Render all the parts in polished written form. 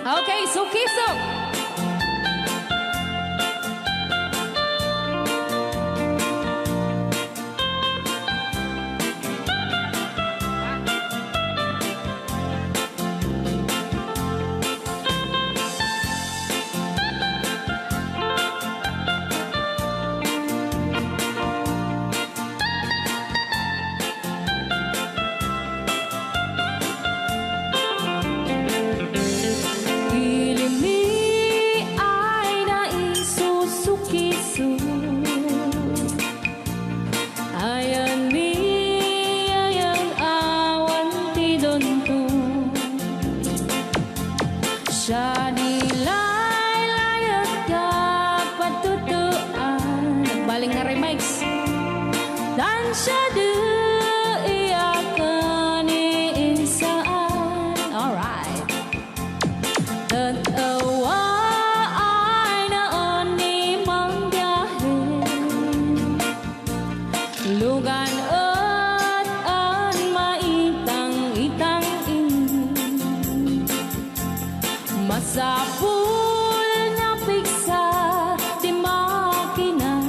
Okay, so kisok. Siya nilay-layat ka patutuan. Nagbaling nga remix. Dan siya iyakan iinsaan. Alright. Tatawa ay naon ni mang biyahe. Lugan at an maitang-itang masapul na piksa di makina.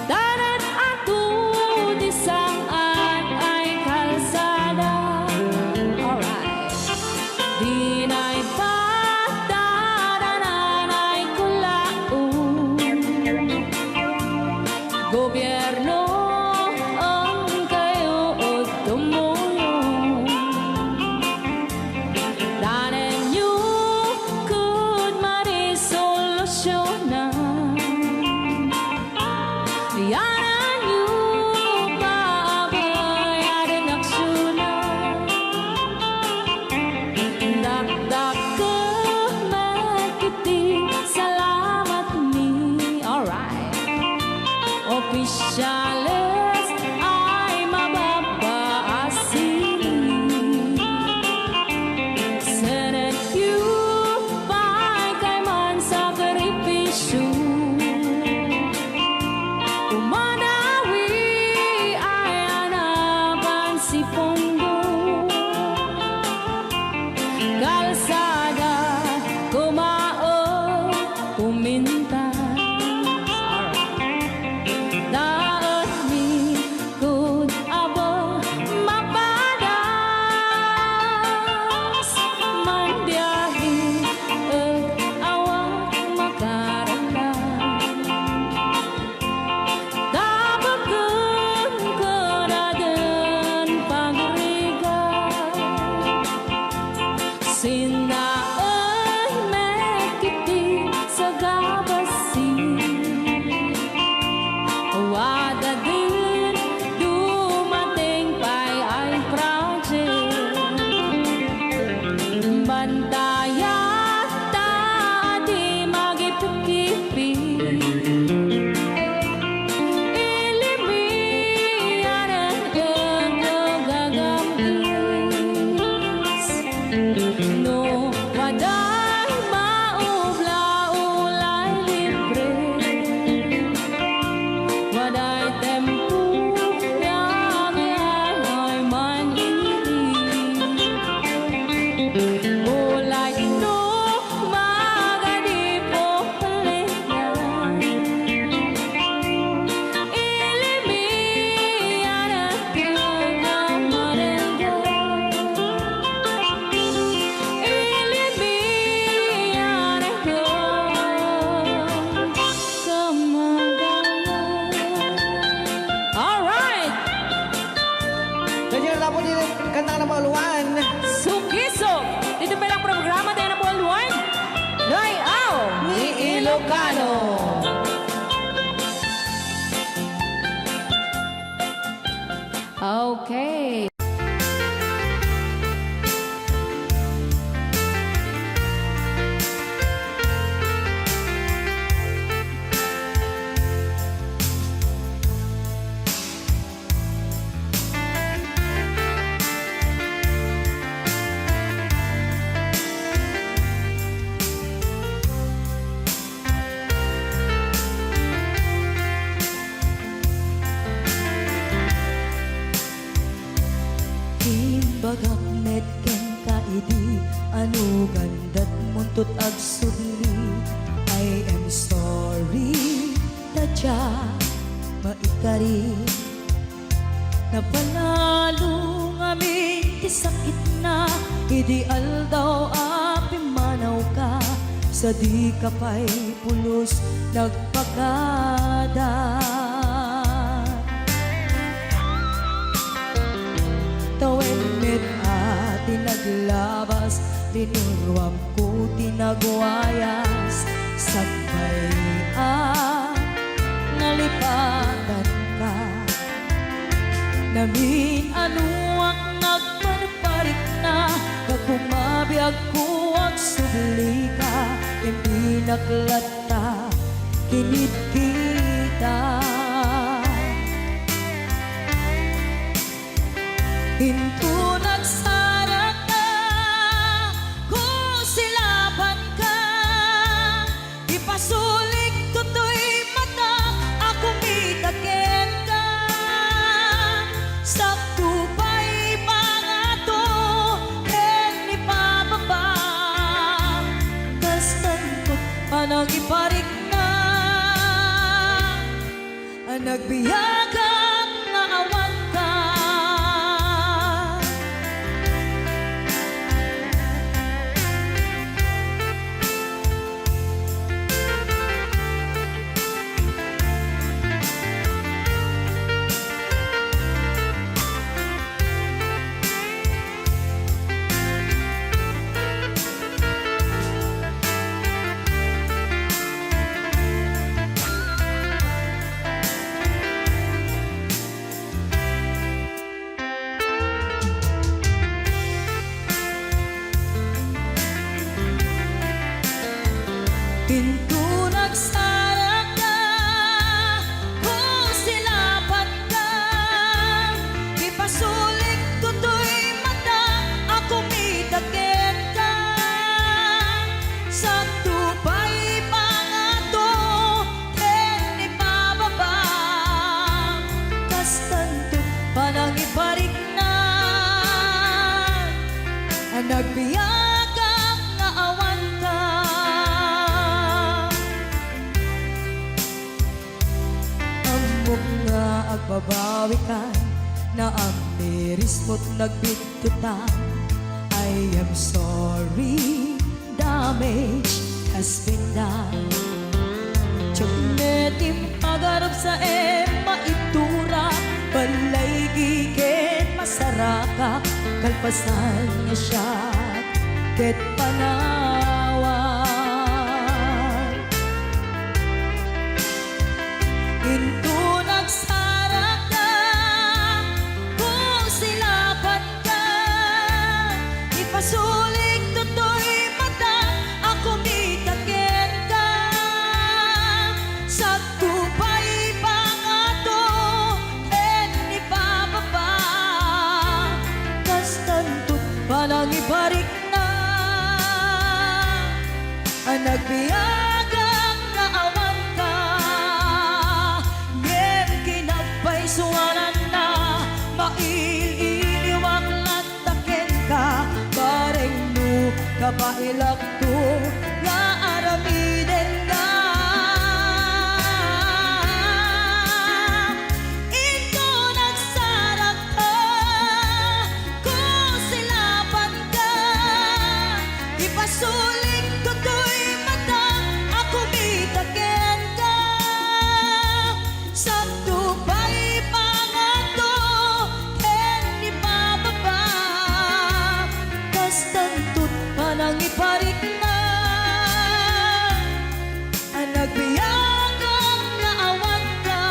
Darat ato di saan ay kalsada. Alright. Di na'y patadanan ay kulaon. Gobyerno ang kayo o tumulong. Danan nyo could marisolusyonan. Yanan nyo paabayan aksyonan. Dakdak ka magkiti, salamat ni. Alright. Opisyales ay mababaasin. Senate you kay man sakripisyo. Umanawi ay anaban si Pondo. Kalsada kumao kuminta. Daan mi kud abo mapadas man biyahe at awak makarala. Tabagan ka na din pagrigat. Sinaan mekiti sa gabasin. Wada din dumating pa'y ay project. Bantayat taati magipikipi. Ilimiyan ang gagamis. No, waday maubla-ulay libre. Waday tempo yang ay man ini. Ulay no magadi po palihan. Ilimiyan ang kagamarenga. Ilimiyan ang kamagalan. Alright! Ganyan na po din kanta ng Pauluan. Sukiso! Dito pa lang programa tayo na buwan luwan. Layaw ni Ilocano. Okay. ano gandat muntot ag sudli. I am sorry, tadya maikari. Napanalo ngamin ti sakit na, ideal daw api manaw ka. Sa di ka pa'y pulos nagpakada. Tawenit at tinaglabas, tinuruam ko tinagwayas. Sagbay nalipatan ka. Namin ano ang nagparparik na, kagumabiyag ko ang subli ka. Hindi naklata, kinit kita. Hinto nagsarat ka, kung silaban ka. Ipasulik tutoy mata, ako mitaken ka. Sakto pa'y pangato, ken ipababa. Kastantot panang iparik na, ang nagbiyagang naawan ka. Pinto nagsara ka, kung silaban ka. Ipasulik tutoy mata, ako mitaken ka. Sakto pa'y pangato, ken ipababa. Kastanto panang iparik na, ang nagbiyagang naawan ka. Amok nga agbabawi ka, na ang miris mo't nagbitutan. I am sorry, damage has been done. Tsumetim pagarap sa maitura, balay gigit masaraka. Kalpasan niya siya, ket panawan. Into nagsara ka, kung silaban ka. Ipasulik tutoy mata, ako mitaken ka. Sakto pa'y pangato, ken ipababa. Kastantot panang iparik na, ang nagbiyagang naawan ka. Ngem kinagpaisuanan na, maililiwang lataken ka. Bareng no kapailak to, nga aramiden ka. Ito nagsarap ka, kung silaban ka. Ipasulik tutoy mata, ako mitaken ka. Sakto pa'y pangato, ken ipababa. Kastantot panang iparik na, ang nagbiyagang naawan ka.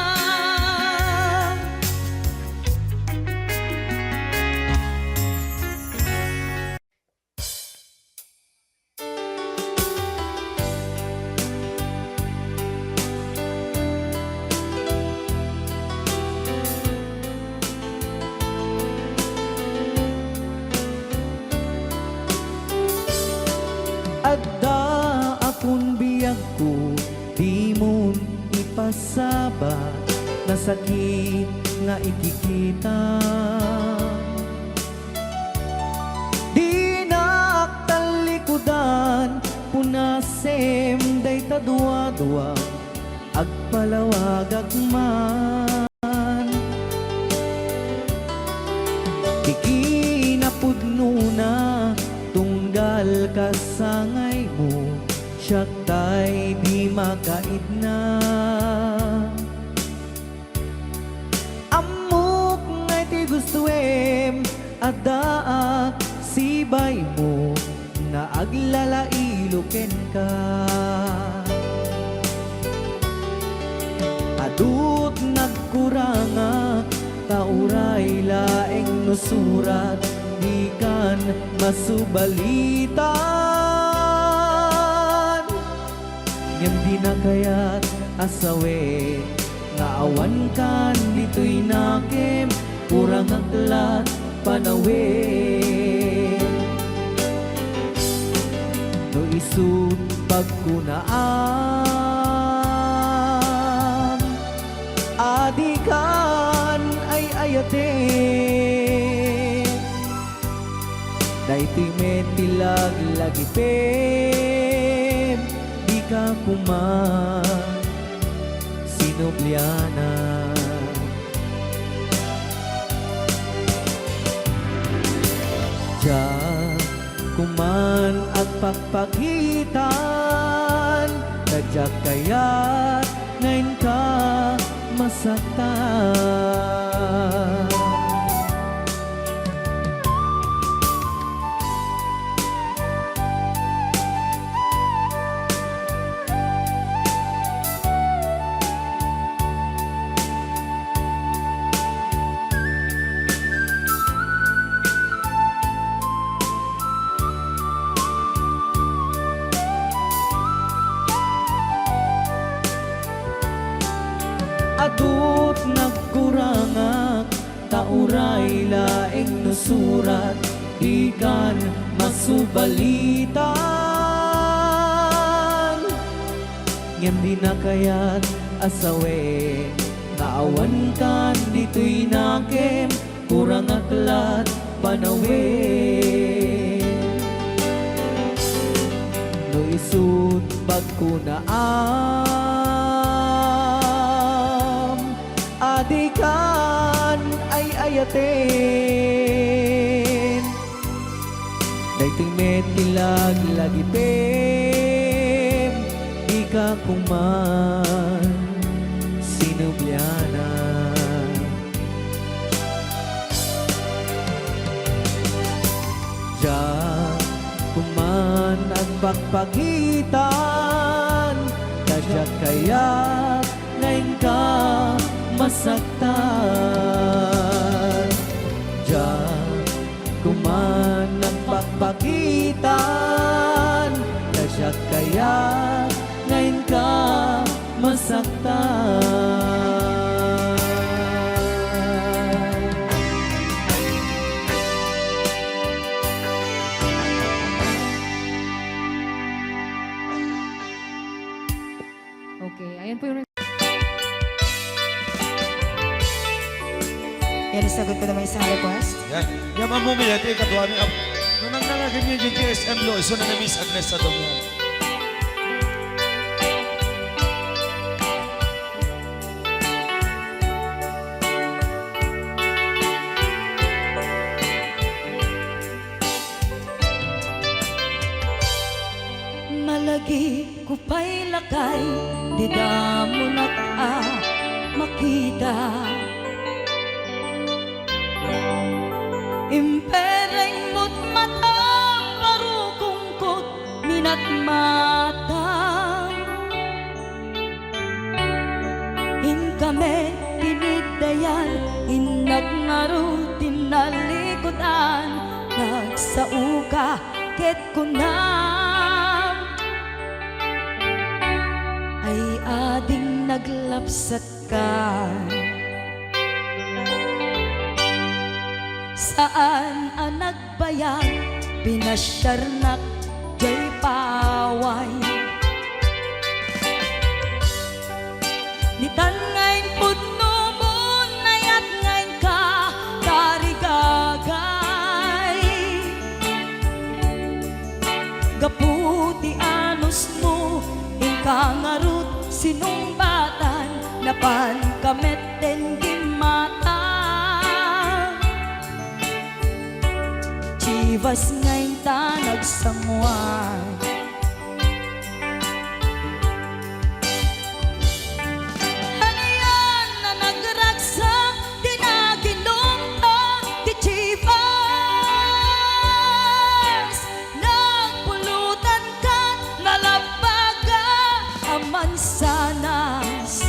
Adda akong biyag ko, di mo ipasaba. Na sakit nga ikikita. Di na masem day tadwa-dwa agpalawag agman ikinapudno na tunggal kasangay mo siyak tay di makaid na amok ngay ti gustuem adaak sibay mo na aglalailuken ka adut nagkuranga tauray laeng nusurat di kan masubalitan ngem di na kayat asawe nga awan kan dito'y nakem kurang aklat panawe no isut pagkunaan adikan ay ayate daytoy metilag lagi pem di ka kuman sinubliana Diyan kuman at pagpagitan Kadyak kaya't ngayon ka masaktan adut nagkurangak tauray laeng nusurat ikan masubalitan ngem di na kayat asawe naawan kan dito'y nakem kurang aklat panawe no isut pagkunaan adikan ay ayaten daytoy metilag lagi pem di ka kuman sinubliana Diyan kuman ang pagpagitan kadyak kaya't ngayon ka masaktan Diyan kuman ang pagpagitan Kadyak kaya ngayon ka masaktan Okay, ayan po yung Yan, sagot ko naman isang request. Yan. Yan ang mumiyati, katuwa ni Ab. Nung nangnangagin niya yung KSM lo, iso na Miss Agnes sa domo. Malagi ko pa'y lakay, di damo makita. Impereng mo't mata, parukungkot, minat mata. Inkame, tinigdayan, inagnaro, tinalikodan, nagsauka, ket kunam. Ay ading naglapsat ka. Saan ang nagbayag, pinasyarnak, jay paway. Nitan ngayon pudno mo, nayat ngayon ka, tarigagay. Gapud ti anos mo, ingkang arut sinumbatan, napan kamet den gimata. Chivas ngayon ta nagsamuan, hanayan na nagragsak, dinaginom ta ti Chivas. Nagpulutan ka, nalabaga ang mansanas,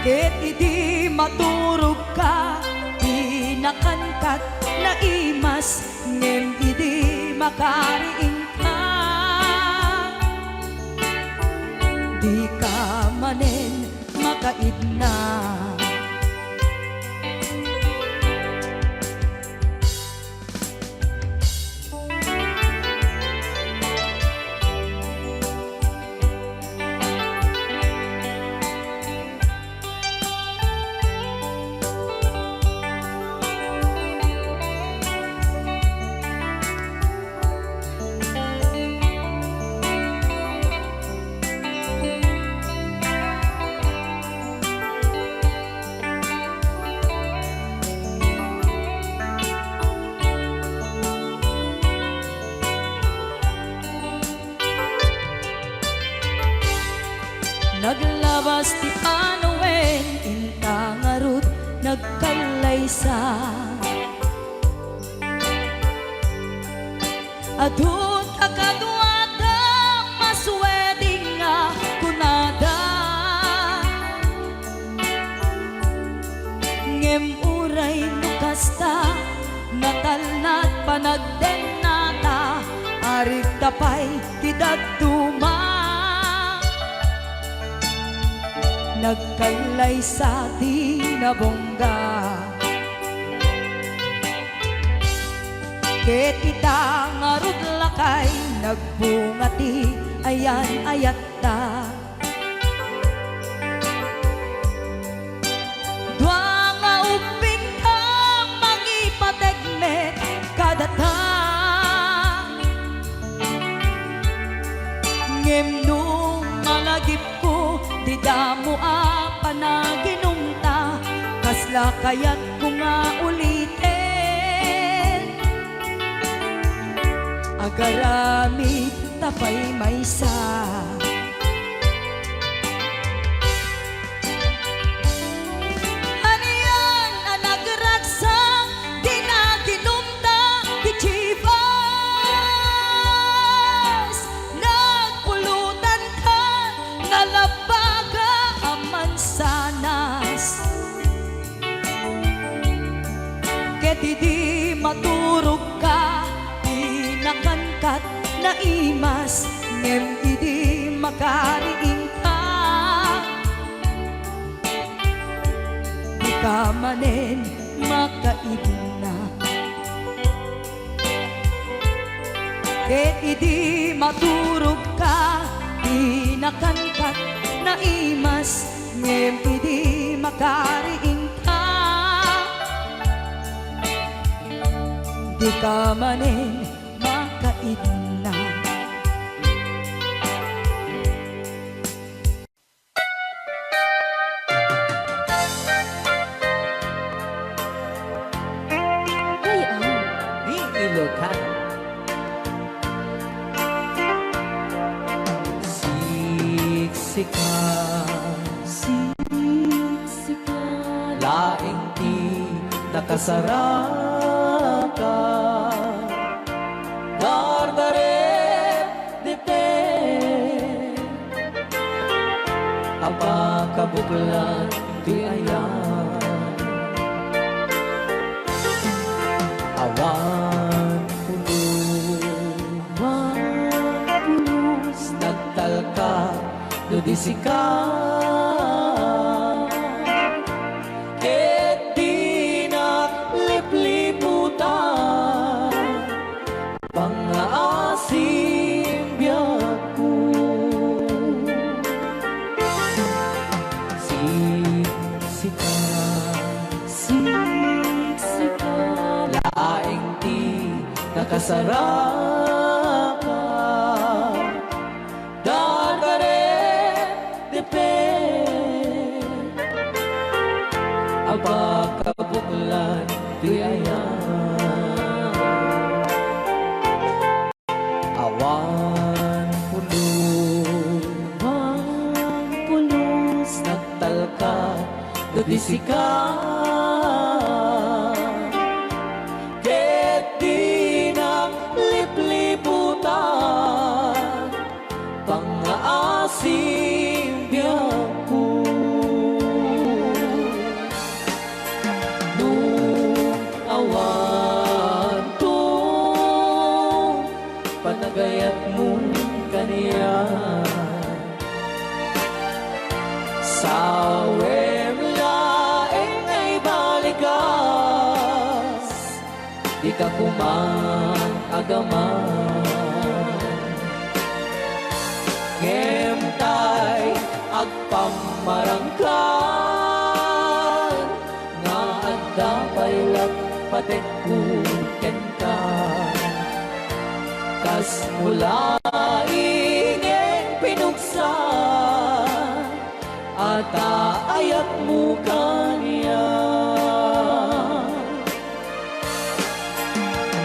ket idi maturog ka, inakankat na imas, ngem idi makariing ka. Di ka manen makaidna, naglabas ti Panoen, intang arut nagkalaysa. Adun akaduada masweding nga kunada, ngem uray nukasta, natalnat panagden nata, arig tapay tidak duma. Nagkailay sa tinabongga, ket itang arud lakay, nagbungati ayan ayat ta. Dua nga uping ka, mangipategmet kadata, ngem nung malagip ko, di damo a panaginumta, kasla kayat ko nga ulitin. Agarami tapay maysa, hanayan na nagragsak, di naginumta ti Chivas. Nagpulutan ka, nalabaga ang mansanas, ket idi maturog ka, inakankat na imas, ngem idi makariing ka. Di ka manen makaidna, ket idi maturog ka, inakankat na imas, ngem idi makariing ka. Di ka manen makaidna. Ni Ilocan. Siksika, Laing ti nakasaraka, dardaret dite, kabuklan ti ayan. Awan pulos, nagtalka do disika, ket di naglipliputan pangaasim biyak ko. Siksika, laing ti nakasarap, tudisikan ket di nang lipliputan pangaasim biyaku nung awan to panagayat mo kaniya sawem laeng ay balikas di ka kumang agaman ngemtay agpamarangkan nga adda paylat patek ken ka kas mula ingen pinuksan at ayat mo kaniya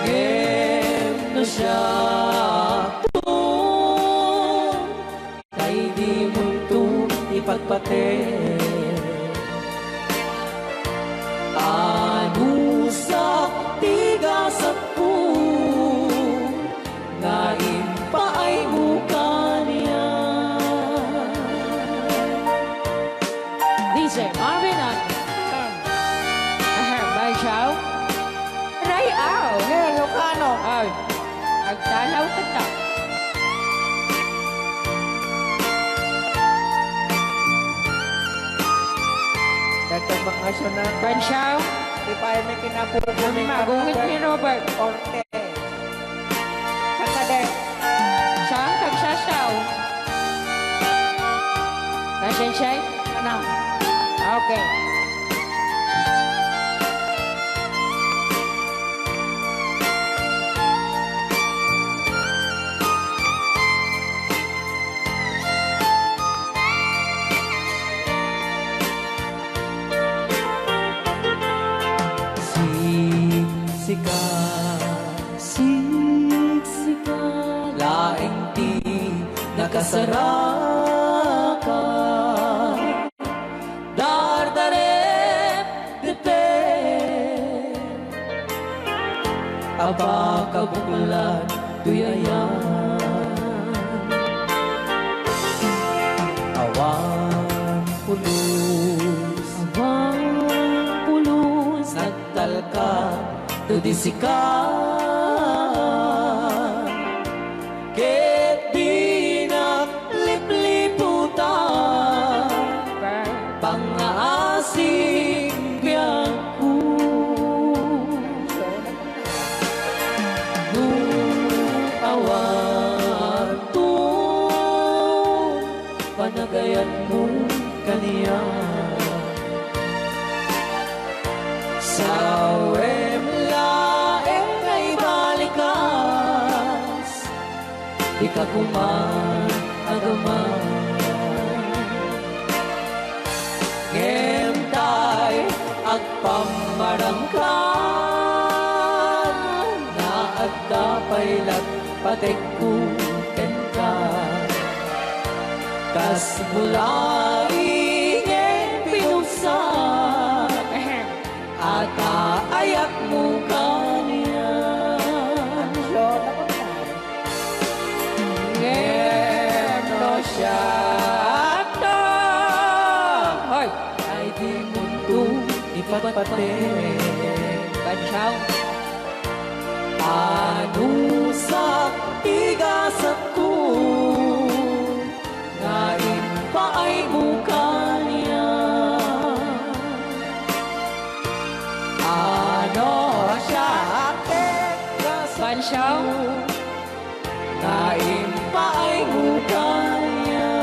ngem no siya kay di mo ito ipagpate ano sa tigasat po nga impaay mo kaniya DJ Marvin at Bay Chow. Ray Au. Ngayon, Ilocano. Ay, agtalaw ka ta. Dagdag mga syunan. Ben Chow. Di pa ay may kinapupunin ka. Magungit ni Robert. Orte. Kakade. Siya, tagsasaw. Nasaan siya? Ano? Okay. Siksika laing di nakasaraka dardarep depe abakabukulan tuyayan awan pulus nagtalka tudisikan ket di nang lipliputan pangaasim biyaku nung awan to panagayan mo kaniya sawem laeng ay balikas di ka kumang agaman ngemtay agpamarangkan na adda paylat patek ken ka kas mula ingen pinuksan at ayat mo kaniya ngem no siya Hoy, ay di mundo ipatpate Ben Chow. ano sa tigasat ko nga impaay mo kaniya ano siya Ben Chow. nga impaay mo kaniya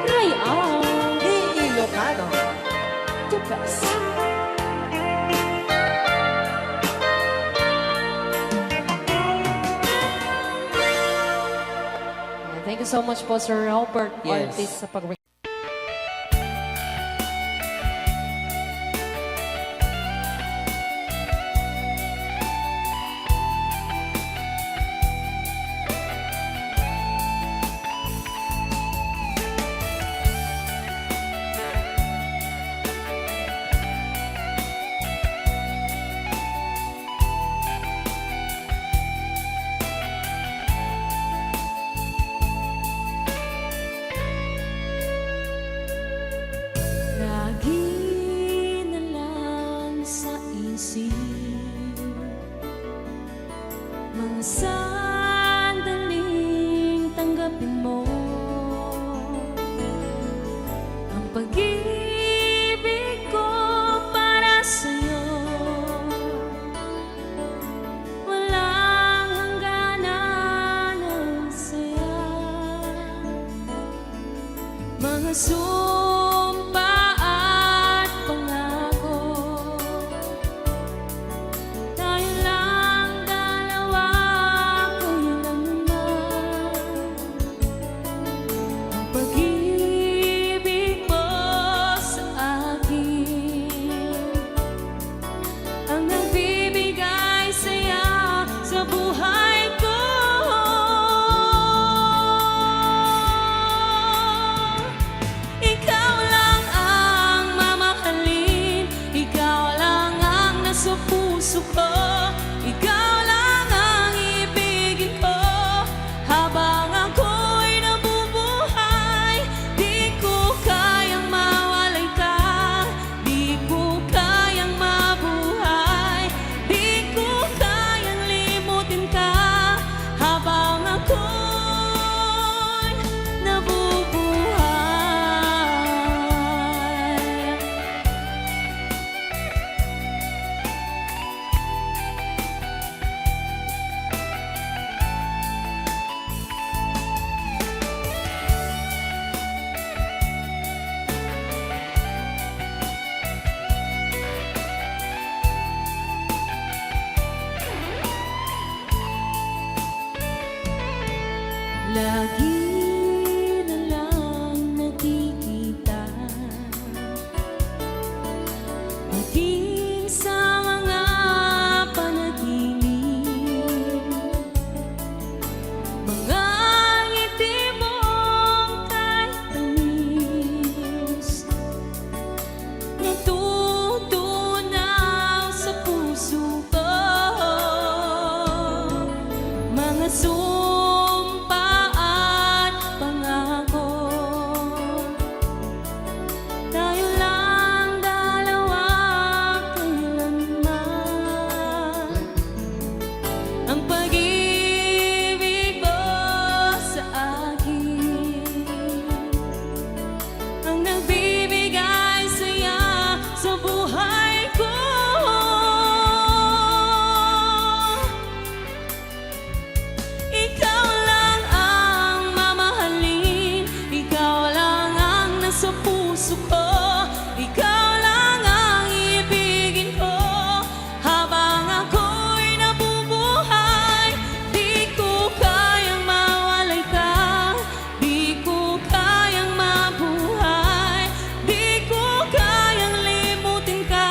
Ray Au. Di Ilocano. The best. Thank you so much po, Sir Robert Yes. Ortiz, sa pag Mga sandaling tanggapin mo ang pag-ibig ko para sa'yo. Walang hangganan ang saya. Mga sumpa at pangako, tayo lang dalawa kailanman. Ang pag-ibig mo sa akin ang nagbibigay saya sa buhay ko. Ikaw lang ang mamahalin, ikaw lang ang nasa puso ko, ikaw lang ang ibigin ko habang ako'y nabubuhay. Di ko kayang mawalay ka, di ko kayang mabuhay, di ko kayang limutin ka habang ako'y nabubuhay. Lagi na lang nakikita, maging sa mga panaginip, mga ngiti mong kahit tamis, natutunaw sa puso ko. Mga sumpa at pangako, tayo lang dalawa kailanman. Ang pag-ibig mo sa akin ang nagbibigay saya sa buhay ko. Ikaw lang ang mamahalin, ikaw lang ang nasa puso ko, ikaw lang ang ibigin ko habang ako'y nabubuhay. Di ko kayang mawalay ka, di ko kayang mabuhay, di ko kayang limutin ka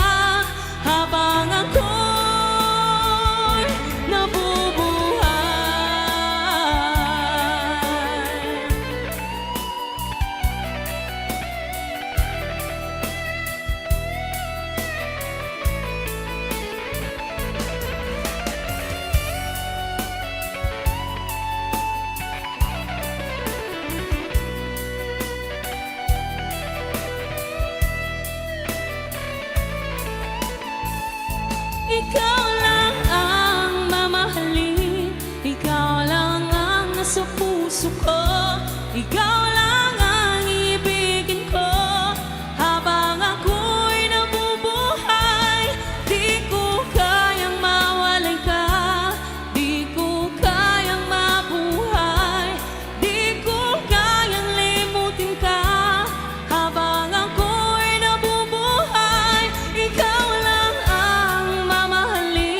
habang ako'y nabubuhay. Ikaw lang ang mamahalin, ikaw lang ang nasa puso ko, ikaw lang ang ibigin ko habang ako'y nabubuhay. Di ko kayang mawalay ka, di ko kayang mabuhay, di ko kayang limutin ka habang ako'y nabubuhay. Ikaw lang ang mamahalin,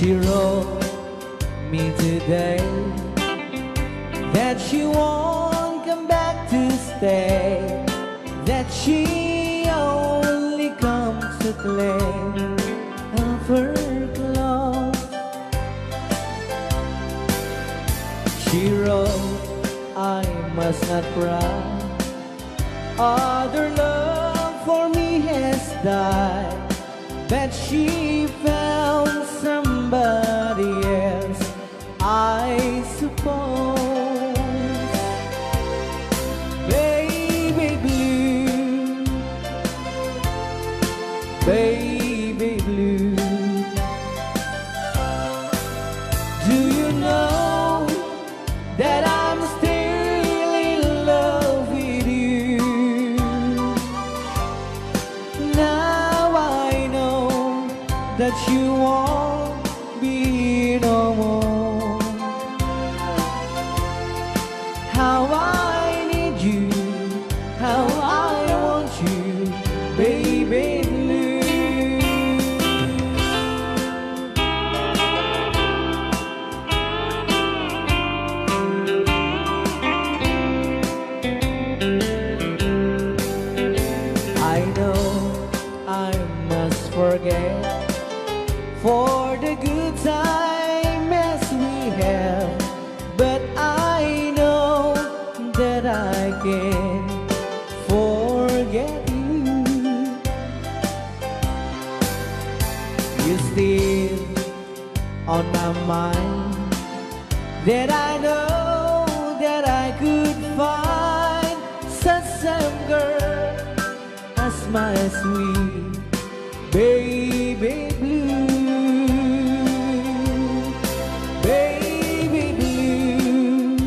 She wrote me today that she won't come back to stay, that she only comes to claim of her clothes. She wrote, I must not cry, other love for me has died, that she found somebody else, I suppose. Baby blue, baby blue, do you know that I'm still in love with you? Now I know that you won't be no more. How I need you, how I want you, baby blue. I know I must forget for the good time as we have, but I know that I can forget you. You're still on my mind, that I know that I could find such a girl as my sweet baby blue. Baby blue,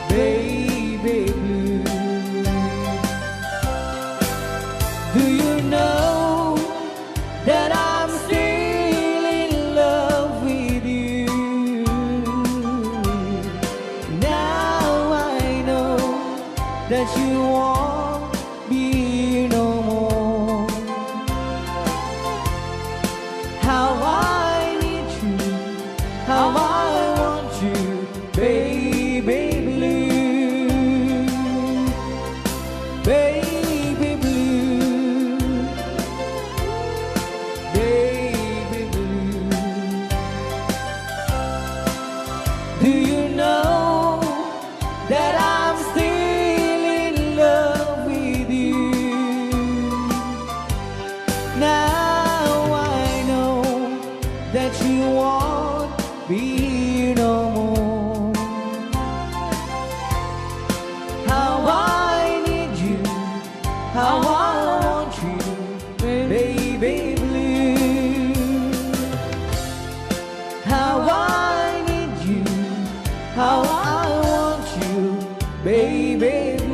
baby blue, do you know that I'm still in love with you? Now I know that you won't be no more. How I need you, how I want you, baby blue, baby blue, baby blue. Do you know that I'm still in love with you? Now I know that you won't be no more. How I need you, how I want you, baby blue. How I need you, how I want you, baby blue.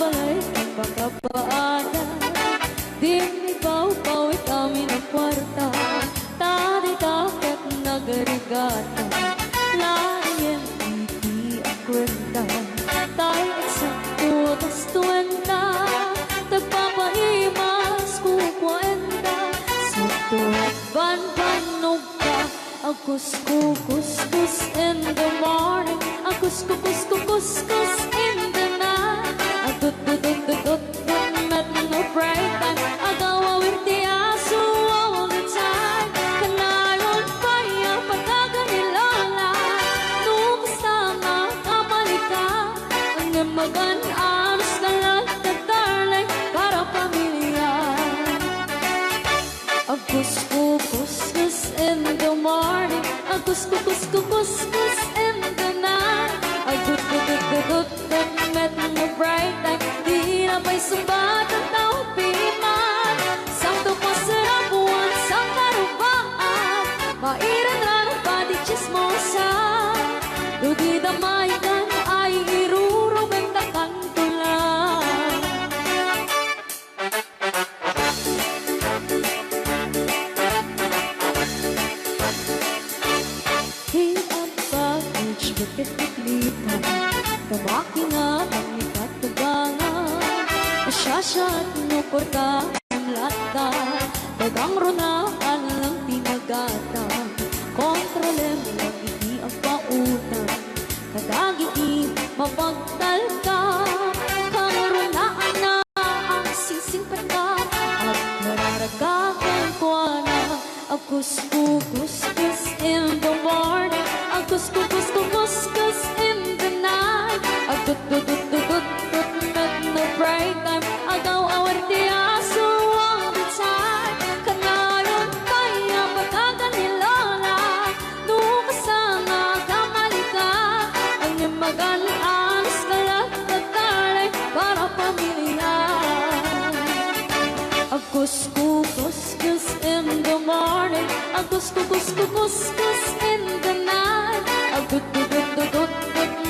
balay ang pagkapaada. Di ikaw kami ng kwarta. Tadi takot nagarigata. Layan iti ang kwenta. Tayo eksakto tas tuwenta. Tagpapaimas ko kwenta. Sakto ban-banog ka. Kus-kus in the morning. Kus-kus in the night. Dut-dut-dut-dut-dut met no bright time. Agawawin ti aso all the time. Kanayon pa yung pagkaganilola. Nung sama kamalika. Ang magan-anos na lang na darling para pamilya. Kus-kus in the morning. Kus-kus in the night. Dut-dut-dut-dut met no bright time. Di na pa'y sumbat ang taong piman. Sakto pa sarap buwan sa karubaan. Mairan lang ang pati chismosa. Ludi damay kan ay irurumentakan ko lang. Hey, ang package, bakit iklipan? Tabaki nga ang ikatugangan. Asyasya at nuporta ang lata. Tagang runaan lang tinagata. Kontrolem lang iti ang pautan. Kadagiti mapagtal ka. Kang runaan na ang sising pata. At nararagakan ko na. Kus-kus in the morning. Kus-kus in the night. Dut-dut-dut-dut-dut met no bright time. Agaw-awar ti aso all the time. Kanayon pa yung pagkaganilola. Nung kasama kamalika. Ang mag-alas ka lang tatalay para pamilya. Kus-kus in the morning. Kus-kus in the night. Dut-dut-dut-dut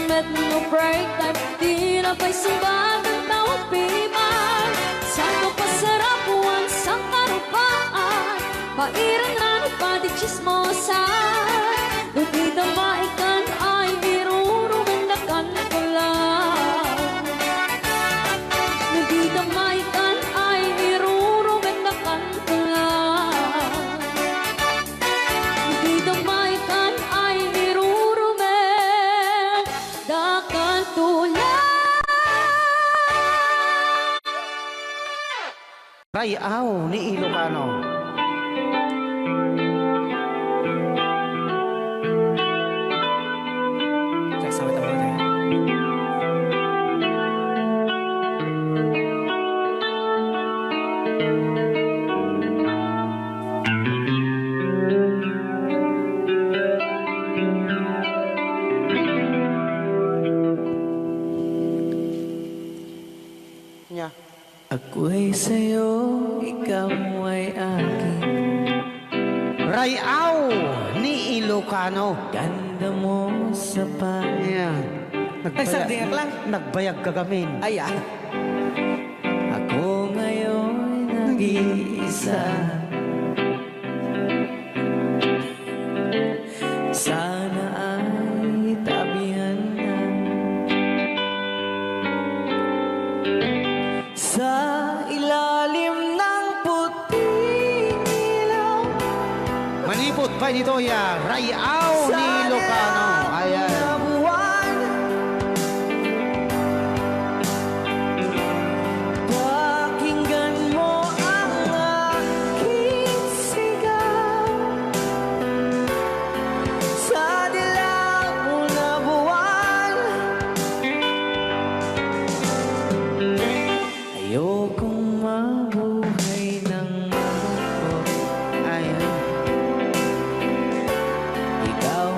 met no break time. Di na pa'y sumbat ang tawag piman. Saan pa sarap buwan sa karupaan. Pairan na nagpadi chismosa. Ludi damaikan ay irurumendakan ko lang. Ludi damaikan ay irurumendakan ko lang. Ludi damaikan ay irurumendakan ko lang. Rayaw ni Ilocano. Sagsawit ang mga niya. Ako'y sa'yo, ikaw ay akin. Rayaw ni Ilocano. Ganda mo sa panya. Nagbayag lang. Nagbayag kagamin. Ay, Ako ngayon nag-iisa. Sana ay tabihan na. Sa ilalim ng puting ilaw. Manipot pa nito ya. Rayaw ni Ilocano. Ayan. Pakinggan mo ang aking sigaw. Sa dilaw na buwan. Ayokong mabuhay ng malungkot. Ayan. Ikaw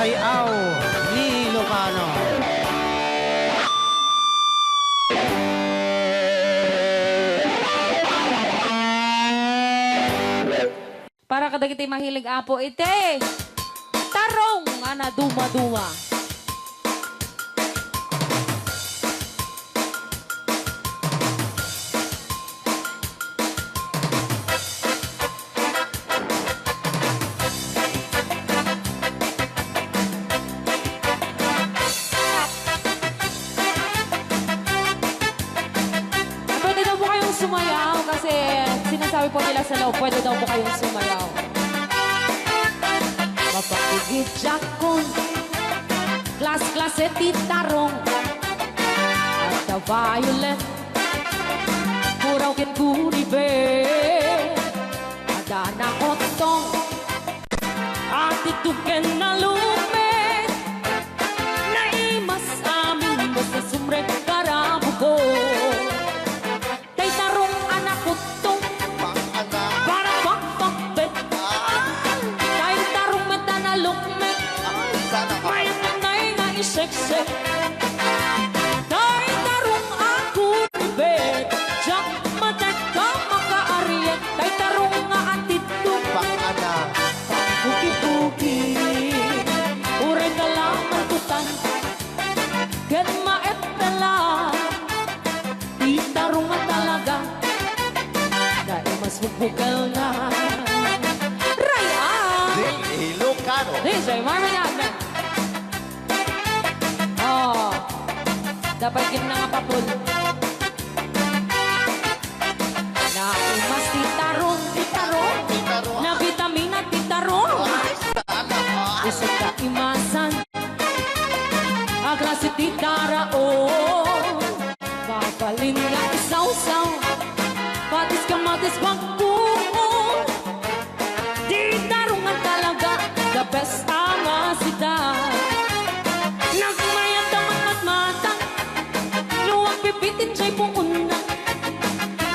Rayaw ni Ilocano. Para kadagiti mahilig apo ite. Tarong ana duma-duma. Pwede daw po kayong sumayaw kasi sinasabi po nila sa loob, pwede daw po kayong sumayaw. Mapakigit jakon, klas-klase titarong, at the violet, muraw kin kuribe, ada na kotong, at ituken na lumet, na imas amin mo sa sumrek karabugo. Tay tarong anak kotong, para pakpakbet, tay tarong mata na lukmet, may nanay nga iseksek. Tay tarong ako ribet, jak matek ka makaariet, tay tarong nga atito, buki-buki, uray ka lang matutan, gan maet na lang, di tarong nga talaga, dahil mas bubukal na. Raya! Ilocano. DJ Marvin Agna. Oh, dapat yun na nga papul. Na umas titarong, na vitamina titarong. Isip ka imasan, agrasi titara oh. Papalin nga isaw-saw, patis ka matis pagbuo. Titarong nga talaga, the best ang asida. Nagmayat naman matmatang, luwag pipitin siya'y puuna.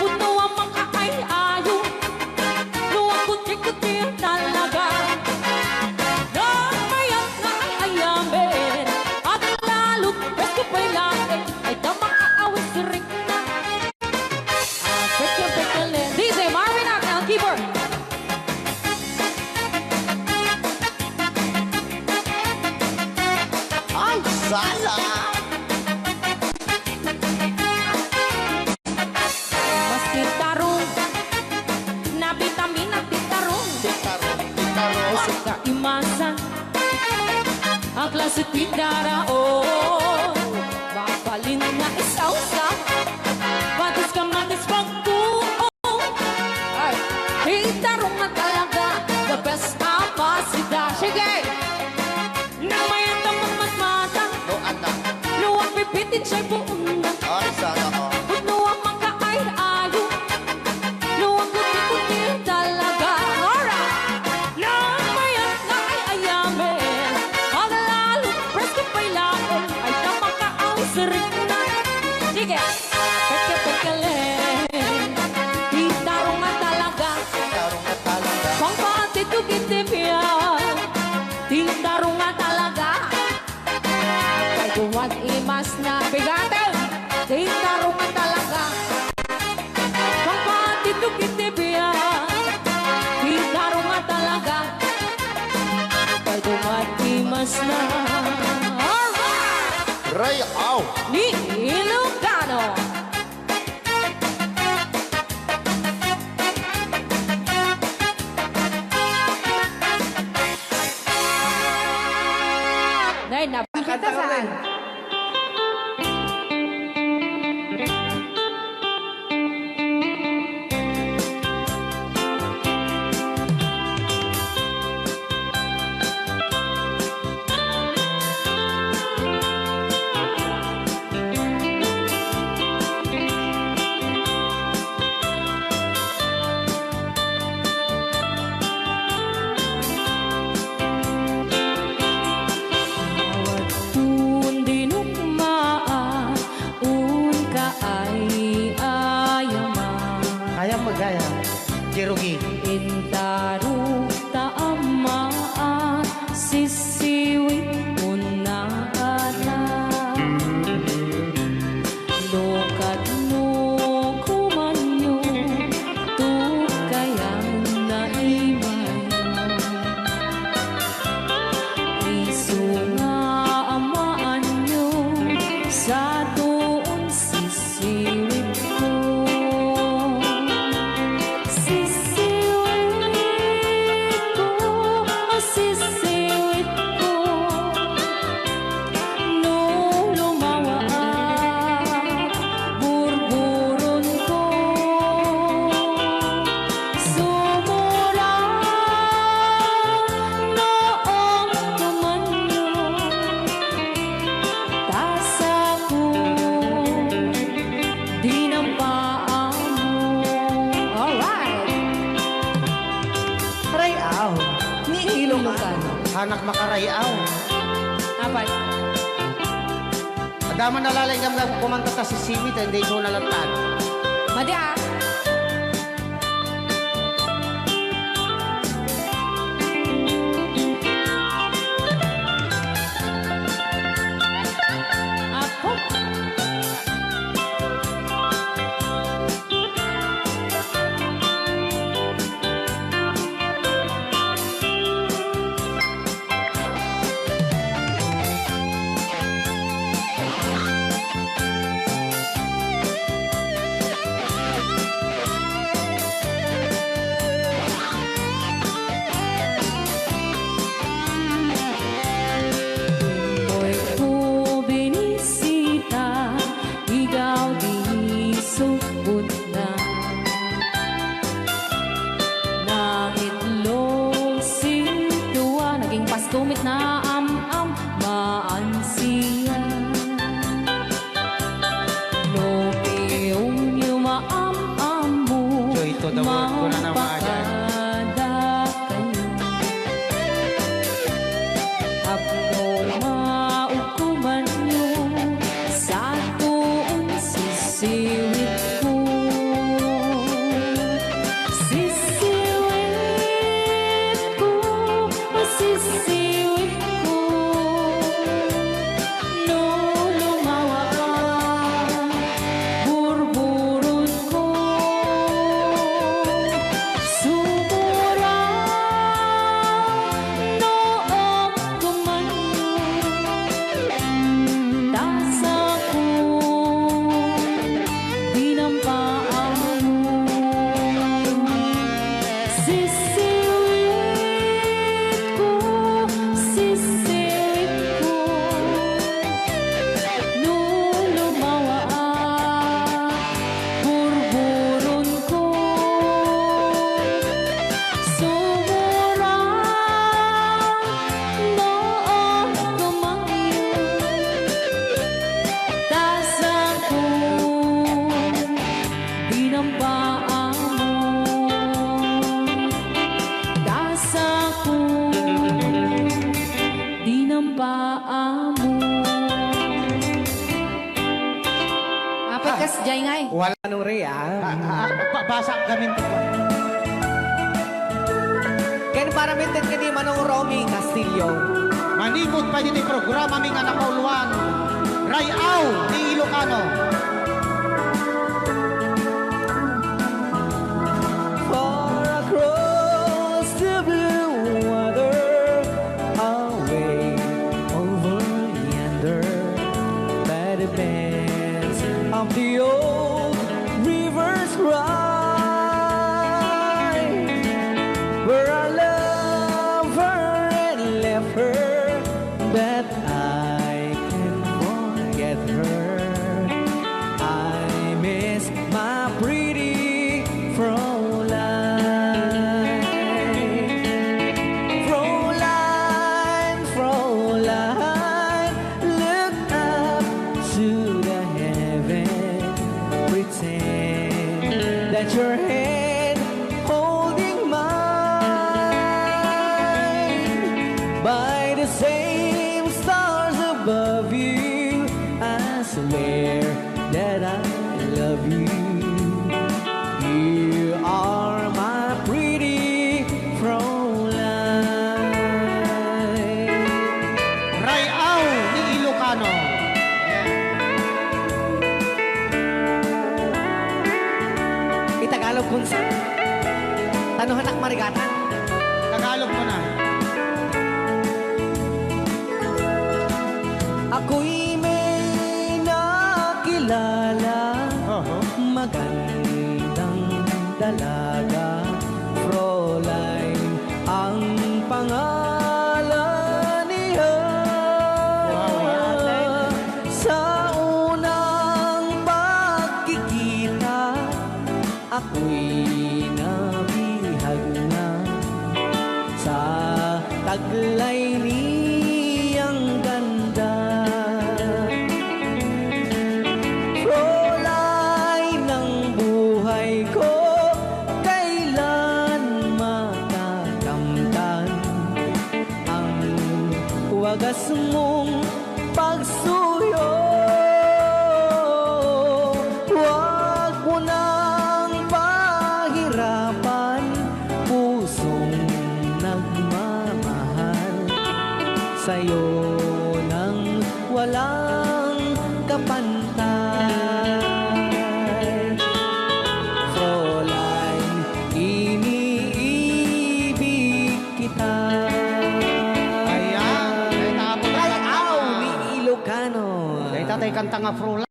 Puno ang makakay-ayo, luwag kuti-kuti talaga. Nagmayat na ay ayamin, at lalo't presko pa'y laki, ay damang aawis rin na. Pekya-pekya-len. DJ Marvin Agna, ang keyboard. Ay, sala! Mas titarong, na vitamina titarong. Isip ka imasan, ang klase tindara oh. Mapalin na isaw-saw, patis ka matis pagbuo. Ay, titarong na talaga, the best apasida. Sige! Nang may tamang matmata, No, anak. luwag pipitin siya'y buong na. Ay, sana ko. Puno ang makakay-ayo, luwag kuti-kuti talaga. Alright! Nang mayat na ay ayamin, ang lalo presko pa'y laon, ay tamang kaawis rin na. Sige! Pekya-pekya-len, itarong nga talaga, Tarong na talaga. pangpatitugitipyan, tintarong nga talaga. Kay duwag imas na bigatin, tintarong nga talaga. Pangpatitugitipyan, tintarong nga talaga. Kay duwag imas na. Alright! Rayaw. Ni Ilocano. Nay, napakita saan? Jerugi. Intaru ta ama sisiwit Ilocano. Hanak makarayaw. Apat. Adaman nalalay kang kumanta ta si Simit, hindi so nalatag. Madi ah. Apo. Hoy ko binisita, ikaw di sugod na. Nangitlog sintuwa, naging pastumit na am-am, maansiya. Lupiyong yumaam-am mo, Joy to the world ko na naman. mapakada kayo. Ako maukuman nyo sa tuon sisiwit ko. Sisiwit ko, sisiwit ko. No lumawa ang burburot ko. Sumura noong kumanyo. Tasa ko, dinampaan mo. Sisiwit ko, sisiwit ko. Nung lumawa ang burburon ko. Sumura noong kumanyo. Tasa ko, dinampaan mo. Tasa ko, dinampaan mo. Apat kas, jay ngay. Wala Anong Rhea? basa kami to. Ken para mintin ka di Manong Romy Castillo. Manimot pa yun yung programa ming anak kauluan. Rayaw ni Ilocano. Far across the blue water, away over yonder, by the banks of the old river's ride, where I love her and left her, but I can't forget her. I miss my pretty Fräulein. Fräulein, Fräulein, look up to the heaven, pretend that your hand holding mine. By the same stars above you, I swear that I love you. You are my pretty Fräulein. Rayaw ni Ilocano. Itagalog kung sa tanuhan ak marigatan. Tagalog mo na. Ako'y may nakilala, magandang dalaga, Fräulein ang pangalan niya. Sa unang pagkikita, ako'y nabihag na sa taglay niyang ganda. Fräulein ng buhay ko, kailan matakamtan wagas mong pagsuyo. Huwag mo nang pahirapan pusong nagmamahal sa'yo nang walang kapantay. Fräulein, iniibig kita. Ayan. Ay, tapos Ay, na. aw, ni Ilocano. Ay, tatay kanta nga Fräulein.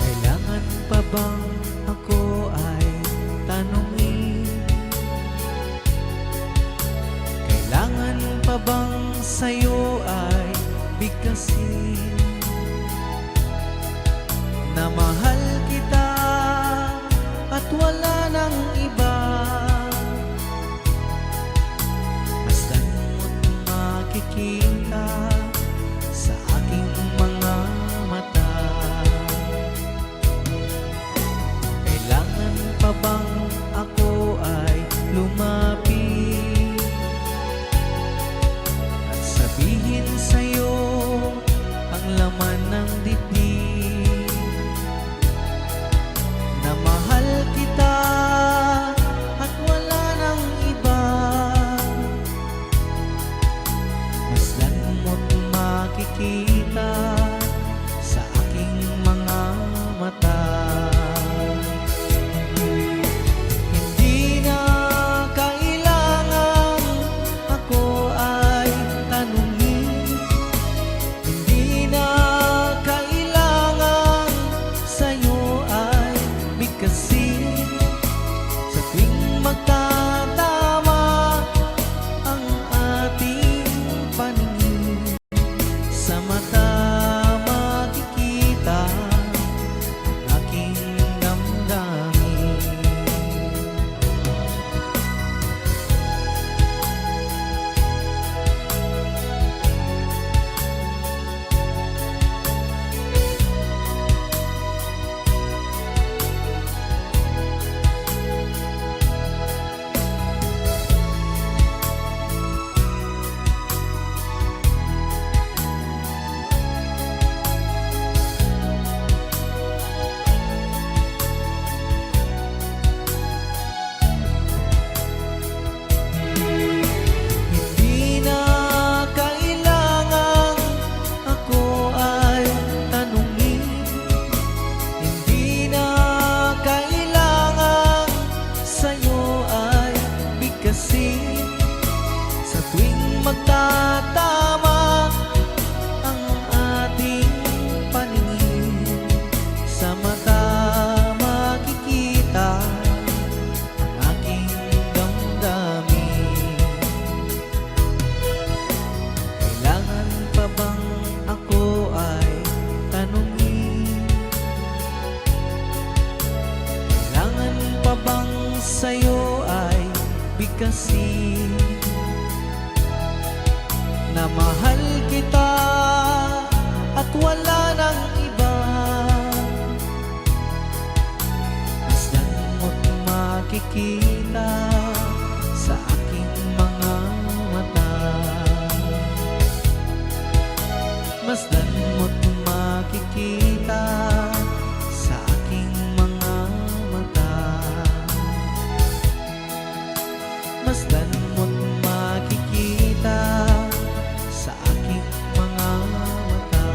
Kailangan pa bang ako ay tanungin? Kailangan pa bang sa'yo ay bigkasin? Na mahal kita at wala nang iba. Masdan mo't makikita sa aking mga mata. Kailangan pa bang ako ay lumapit at sabihin sa'yo ang laman ng dibdib? Na mahal kita at wala nang iba. Masdan mo't makikita sa aking mga mata. Hindi na kailangan ako ay tanungin. Hindi na kailangan sa'yo ay bigkasin. Sa tuwing magtatama ang ating paningin, sa mata makikita ang aking damdamin. Hindi na kailangan ako ay tanungin. Hindi na kailangan sa'yo ay bigkasin. Sa tuwing magtatama ang ating paningin, sa mata makikita ang aking damdamin. Kailangan pa bang ako ay tanungin? Kailangan pa bang sa'yo ay bigkasin? Na mahal kita at wala nang iba. Masdan mo't makikita sa aking mga mata. Masdan mo't makikita sa aking mga mata. Masdan mo't makikita sa aking mga mata.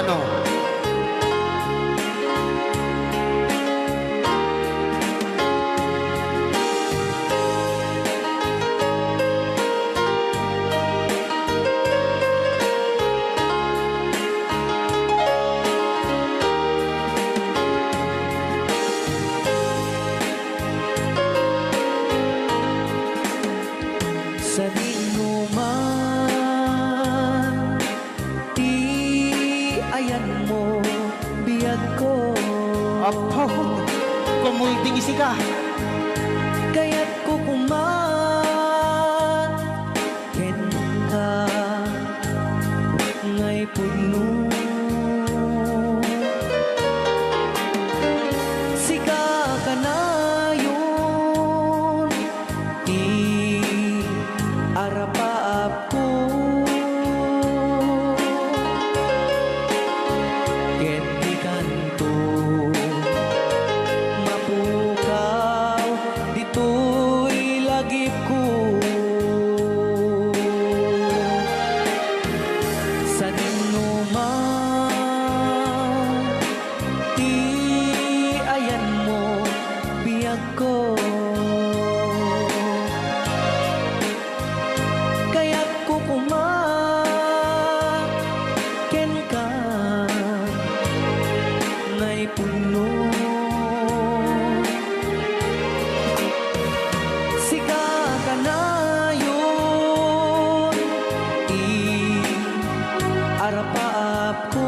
Ilocano. Sa dinuman, di ayan mo, biyag ko. Apo, kumulting isi ka. Kaya't kukuman, ken ka, ngay puno. Sika ka na yun, di arapaap ko. Ket di kanto, mapukaw, dito'y lagip ko. Sa dinuman, di ayan mo, biyag ko. Kaya't kukuman, ken ka, ngay puno. Sika ka na yun, arapaap ko.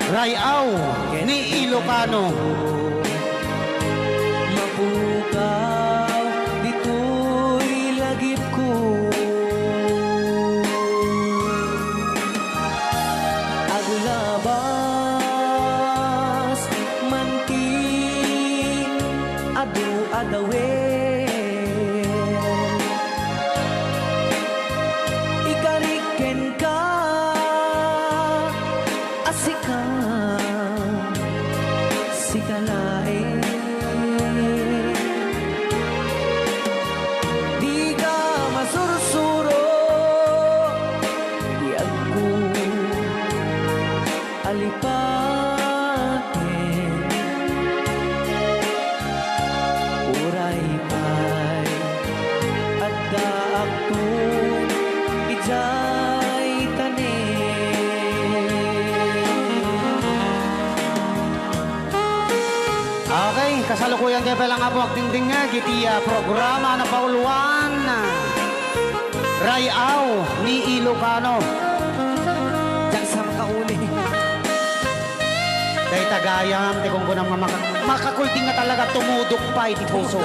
Rayaw ni Ilocano. Mapukaw, dito'y lagip ko. Agulabas, manti, adu-adawen. Ikariken ka, asika, sikalain. Di ka masursuro, di ako alipatin. Uray pa'y at daak to, ijay tanin. Okay, kasalukuyan kayo palang nga po agdingding nga gitiya programa na pauluan. Rayaw ni Ilocano. Diyan sa makauli. Kay tagayam, ti kung kunang makakulting nga talaga tumudok pa iti puso.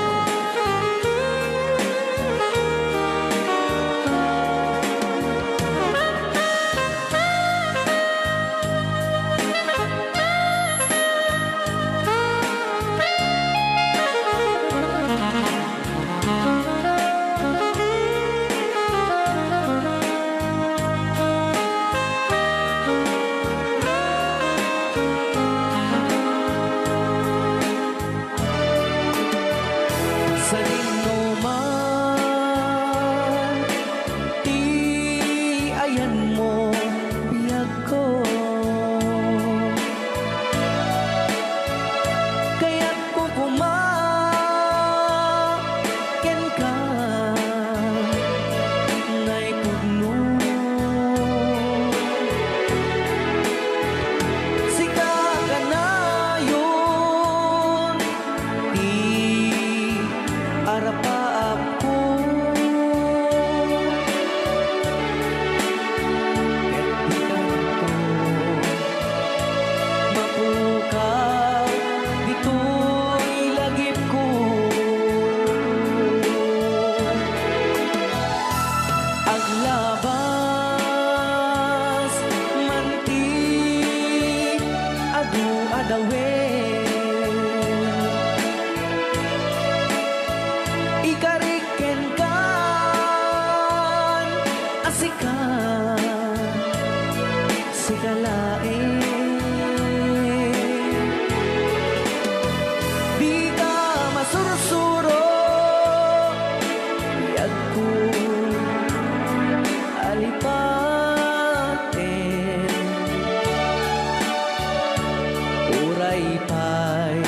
pay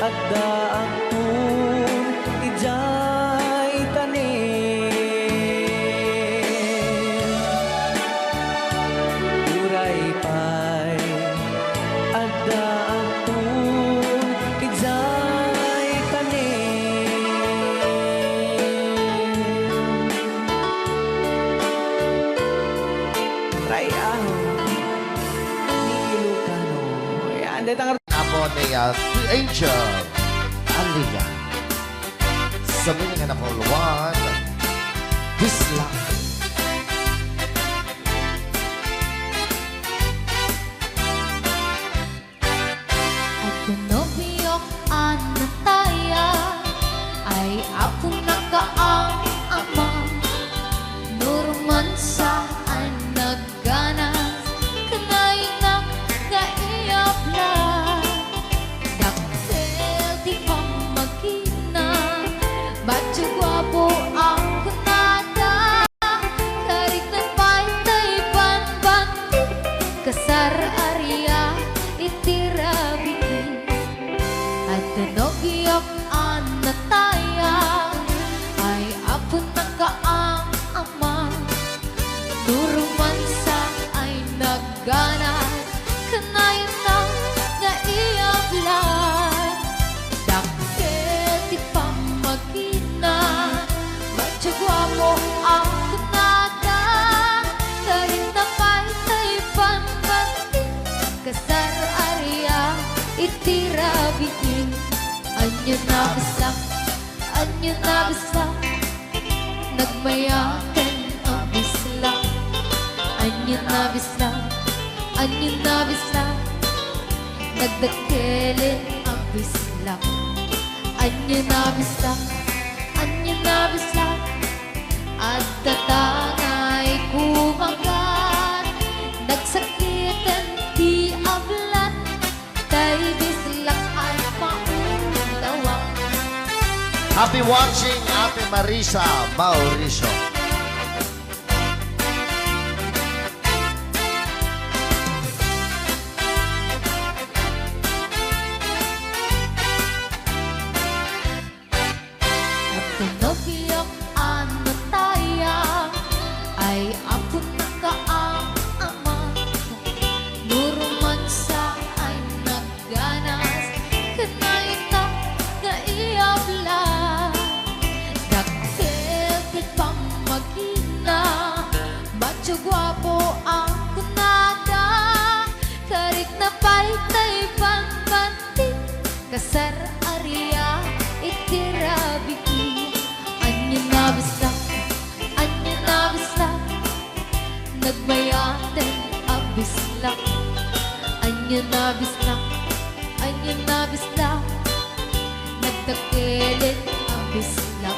at daang tun ijay tanim. Uray pay at daang tun ijay tanim. Rayaw ni Ilocano. Yan, dito ang Apo ni The Angel. Aliyah. Sabihin nga na po, Luan. This love. At pinobiyok anataya ay ako nakaang ama. Nurman saan nagganas kanay ng kaiyabla. Daktil di pa magkina, batyo gwapo ang kunada. Karit na pa'y banbanti, kasar arya itirabi. At nobiyok anataya ay ako nakaang ama. Turuman sa ay nagganas kanayon ng naiyablan. Daktil di pa magkina, batyo gwapo ang kunada. Karit na pa'y banbanti, kasar arya itirabiin. Anyo na bisa nagmayakan ang bisla. Anyo na bisa nagdakilin ang bisla. Anyo na bisa at tatangay kumagat. Nagsakitan di ablat, tay bislak ay maulawa. Happy watching, Ate Marisa Mauricio. At pinobiyok anataya ay ako nakaang ama. Nuruman sa ay nagganas kanay na naiyabla. Daktil di pa magkina, batyo gwapo ang kunada. Karit na pa'y banbanti, kasar arya itirabi. Anyo na bisa nagmayaten ang bisla. Anyo na bisa nagdakilin ang bisla.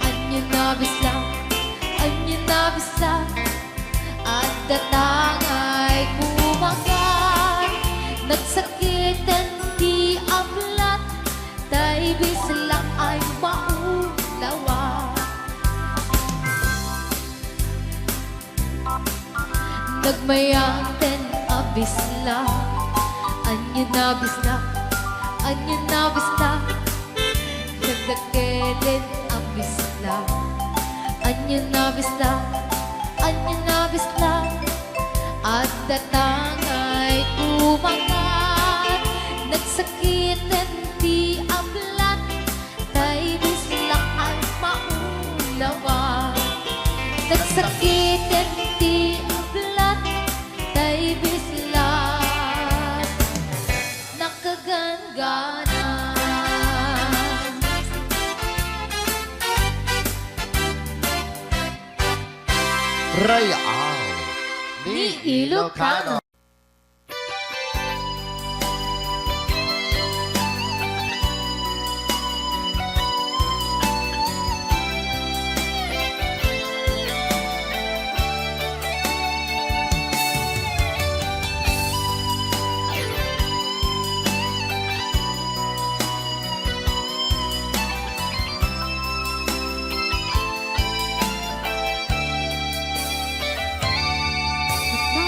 Anyo na bisa at datangay kumagat. Nagsakitan di ablat, tay bislak ay maulawa. Nagmayaten ang bisla. Anyo na bisa nagdakilin ang bisla. Anyo na bisa at datangay kumagat. Nagsakitan di ablat, tay bislak ay maulawa. Nagsakitan di ablat, tay bislak nakagangana. Rayaw ni Ilocano.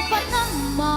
Napanama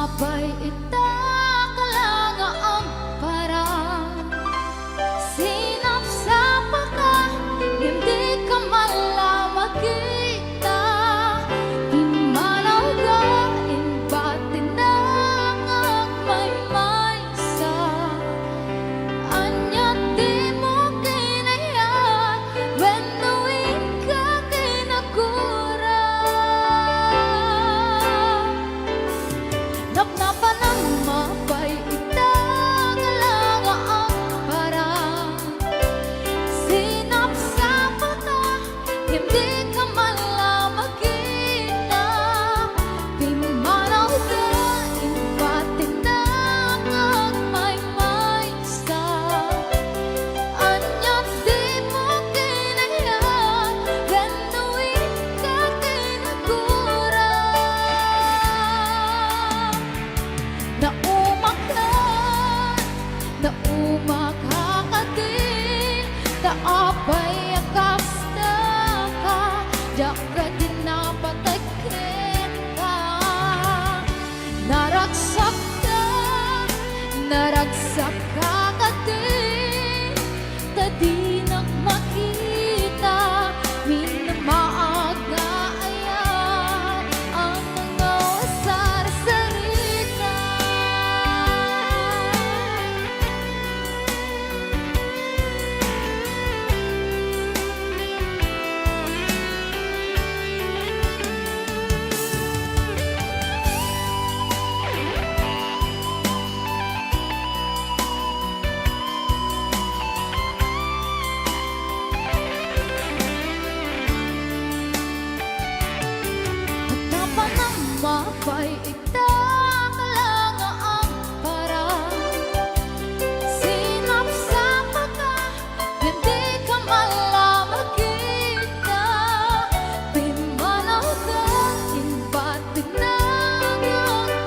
naragsak kakatin, tadi makita, minamaaga ayan ang mga wasar-sarita. Mapay itakalang ang parang sinapsapa ka, hindi ka malaman kita. Pimanaw ka, inbatig na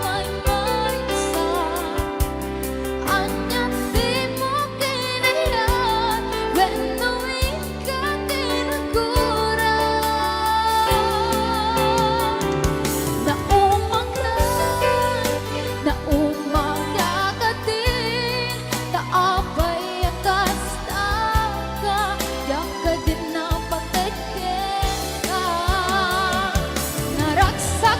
ang may isa. Anyat di mo kinayan, benuin ka tinagura. Na umaga ka din, taapay ang kastaka, yak ka din na patekin ka. Naragsak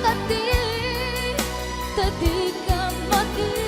ka din, tadi ka mati.